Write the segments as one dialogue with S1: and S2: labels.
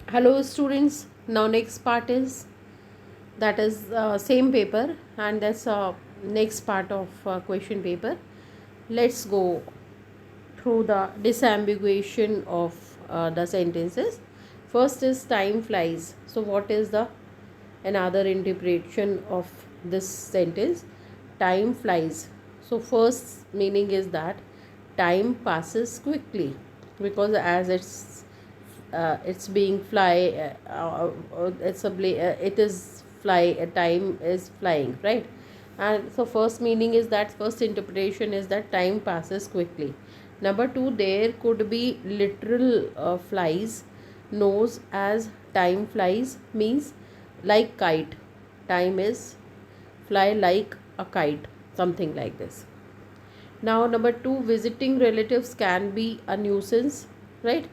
S1: Hello students, now next part is that is same paper, and that's next part of question paper. Let's go through the disambiguation of the sentences. First is time flies. So what is the another interpretation of this sentence? Time flies. So first meaning is that time passes quickly, because as it's being fly it is fly time is flying, right? And so first meaning is that, first interpretation is that time passes quickly. Number two, there could be literal flies knows as time flies, means like kite, time is fly like a kite, something like this. Now number two, visiting relatives can be a nuisance, right?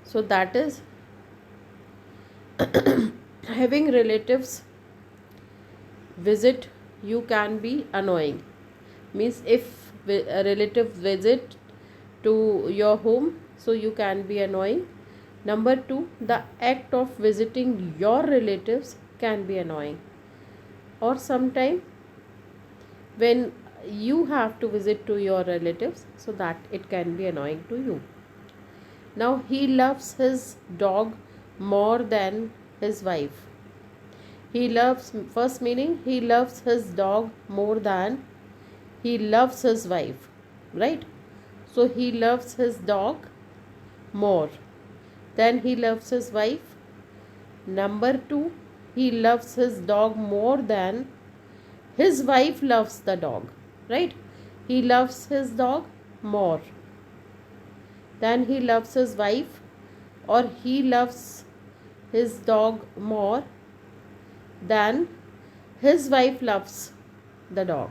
S1: So that is having relatives visit you can be annoying, means if a relative visit to your home, so you can be annoying. Number two, the act of visiting your relatives can be annoying, or sometime when you have to visit to your relatives, so that it can be annoying to you. Now he loves his dog more than his wife. He loves, first meaning, he loves his dog more than he loves his wife, right? So he loves his dog more than he loves his wife. Number two, he loves his dog more than his wife loves the dog, right? He loves his dog more than he loves his wife, or he loves his dog more than his wife loves the dog.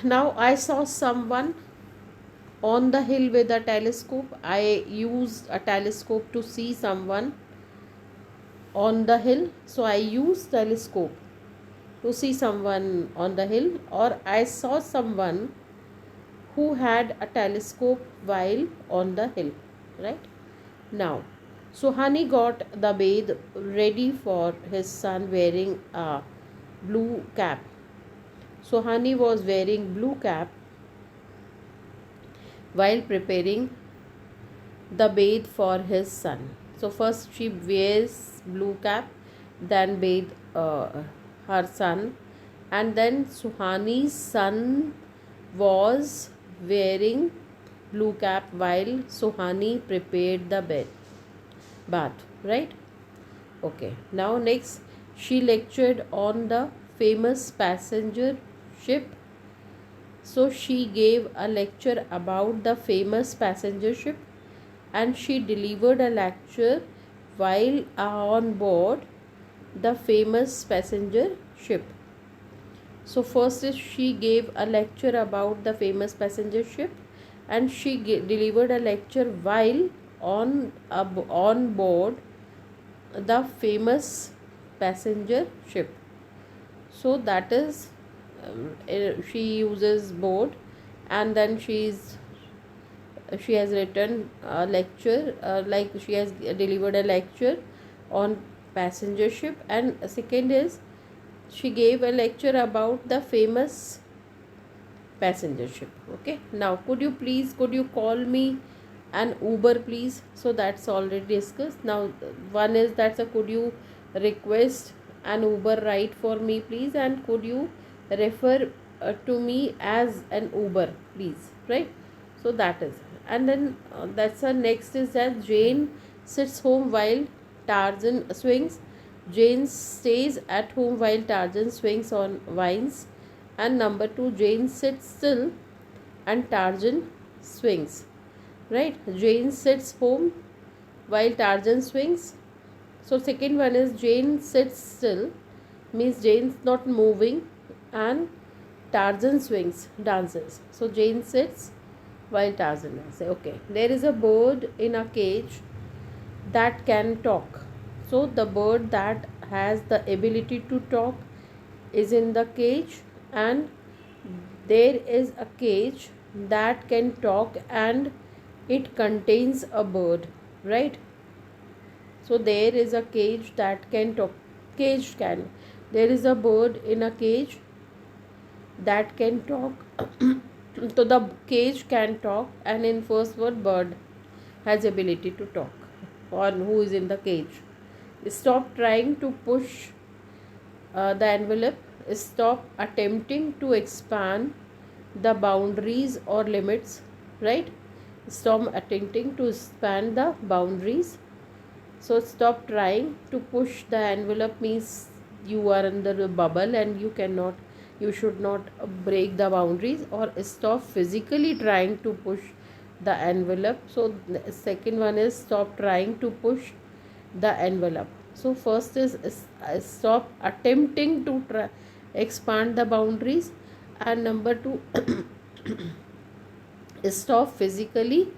S1: Now I saw someone on the hill with a telescope. I used a telescope to see someone on the hill. So I used telescope to see someone on the hill, or I saw someone who had a telescope while on the hill, right? Now, so Honey got the bathe ready for his son wearing a blue cap. So Honey was wearing blue cap while preparing the bathe for his son. So first she wears blue cap, then bathe her son, and then Suhani's son was wearing blue cap while Suhani prepared the bath, right? Okay. Now next, she lectured on the famous passenger ship. So she gave a lecture about the famous passenger ship, and she delivered a lecture while on board the famous passenger ship. So first is she gave a lecture about the famous passenger ship, and she delivered a lecture while on board the famous passenger ship. So that is she uses board, and then she has written a lecture, like she has delivered a lecture on passenger ship. And second is she gave a lecture about the famous passenger ship. Okay, now could you call me an Uber please? So that's already discussed. Now one is that, so could you request an Uber ride for me please, and could you refer to me as an Uber please, right? So that is, and then that's the next is that Jane sits home while Tarzan swings. Jane stays at home while Tarzan swings on vines. And number two, Jane sits still and Tarzan swings, right? Jane sits home while Tarzan swings. So second one is Jane sits still, means Jane's not moving, and Tarzan swings, dances. So Jane sits while Tarzan dances. Okay, there is a bird in a cage that can talk. So the bird that has the ability to talk is in the cage, and there is a cage that can talk, and it contains a bird. right? So there is a cage that can talk. Cage can. There is a bird in a cage that can talk. So the cage can talk, and in first word, bird has ability to talk. On who is in the cage. Stop trying to push the envelope. Stop attempting to expand the boundaries or limits, right? Stop attempting to expand the boundaries. So stop trying to push the envelope means you are under a bubble and you should not break the boundaries, or stop physically trying to push the envelope. So the second one is stop trying to push the envelope. So first is stop attempting to expand the boundaries, and number two is stop physically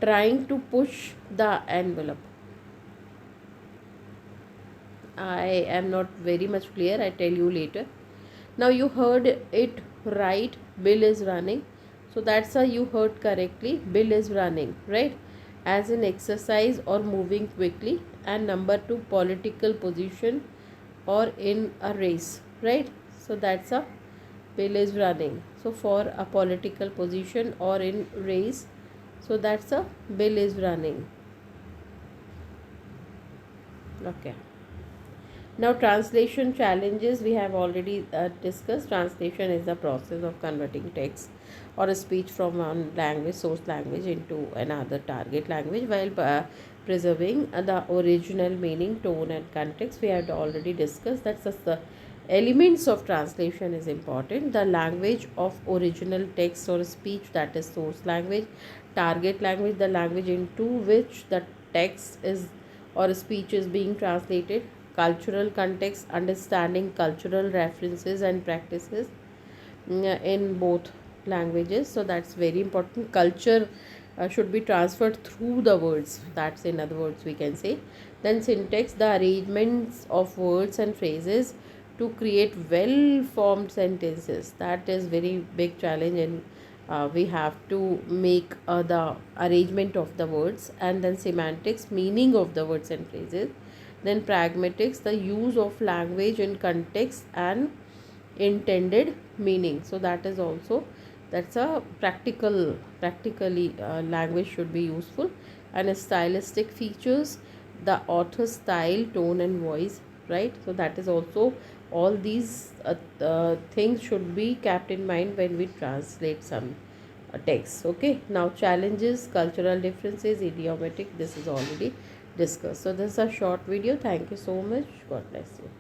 S1: trying to push the envelope. I am not very much clear, I tell you later. Now you heard it right, Bill is running. So that's a you heard correctly, Bill is running, right? As an exercise or moving quickly. And number two, political position or in a race, right? So that's a Bill is running. So for a political position or in race, so that's a Bill is running. Okay. Now translation challenges we have already discussed. Translation is the process of converting text or a speech from one language, source language, into another target language while preserving the original meaning, tone and context. We have already discussed that the elements of translation is important. The language of original text or speech, that is source language, target language, the language into which the text is or speech is being translated, cultural context, understanding cultural references and practices in both languages. So that's very important. Culture should be transferred through the words, that's in other words we can say. Then syntax, the arrangements of words and phrases to create well formed sentences, that is very big challenge, and we have to make the arrangement of the words. And then semantics, meaning of the words and phrases. Then pragmatics, the use of language in context and intended meaning. So that is also, that's a practically language should be useful. And stylistic features, the author's style, tone and voice, right? So that is also, all these things should be kept in mind when we translate some text. Okay, now challenges, cultural differences, idiomatic, this is already discussed. So this is a short video. Thank you so much. God bless you.